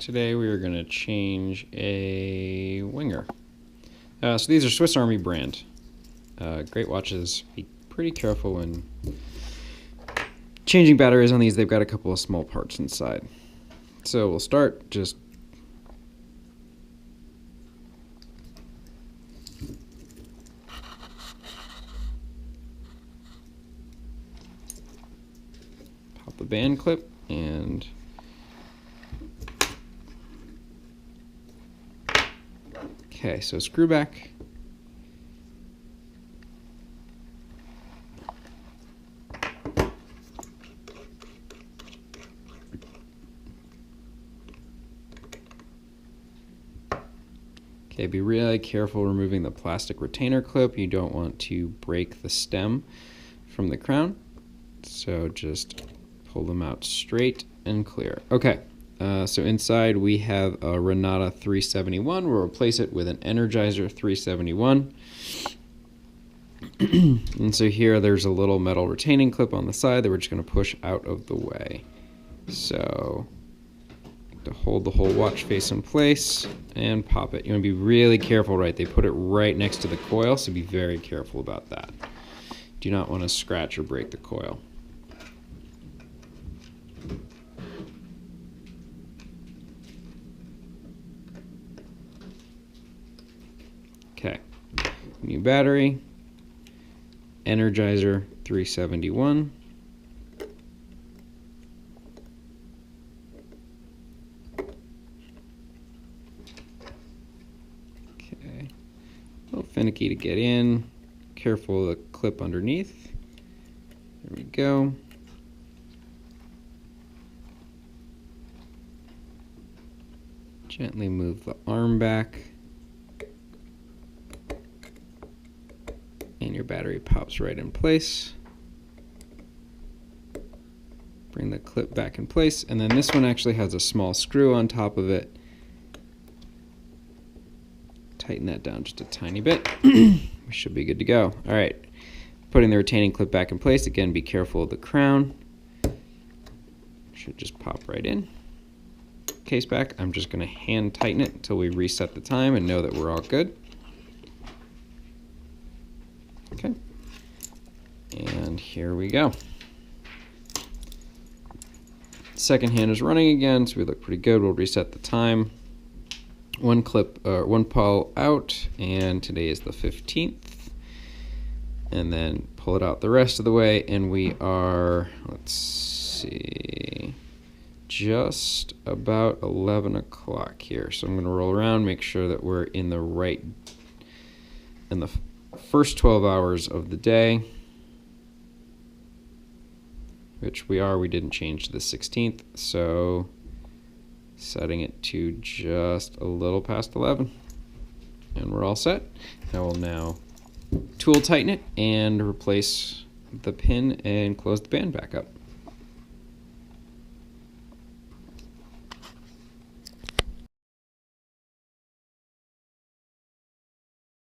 Today we are going to change a Winger. So these are Swiss Army brand. Great watches. Be pretty careful when changing batteries on these. They've got a couple of small parts inside. So we'll start just pop the band clip and okay, so screw back. Okay, be really careful removing the plastic retainer clip. You don't want to break the stem from the crown. So just pull them out straight and clear. Okay, so inside we have a Renata 371. We'll replace it with an Energizer 371. And so here there's a little metal retaining clip on the side that we're just going to push out of the way. So to hold the whole watch face in place and pop it. You want to be really careful, right? They put it right next to the coil, so be very careful about that. Do not want to scratch or break the coil. Okay, new battery, Energizer 371. Okay, a little finicky to get in. Careful of the clip underneath. There we go. Gently move the arm back. And your battery pops right in place. Bring the clip back in place, and then this one actually has a small screw on top of it. Tighten that down just a tiny bit. We should be good to go. All right, putting the retaining clip back in place. Again, be careful of the crown. Should just pop right in. Case back. I'm just going to hand tighten it until we reset the time and know that we're all good. Okay, and here we go. Second hand is running again, so we look pretty good. We'll reset the time. One pull out, and today is the 15th. And then pull it out the rest of the way, and we are, let's see, just about 11 o'clock here. So I'm going to roll around, make sure that we're in the first 12 hours of the day, which we are. We didn't change to the 16th, so setting it to just a little past 11, and we're all set. I will now tool tighten it and replace the pin and close the band back up.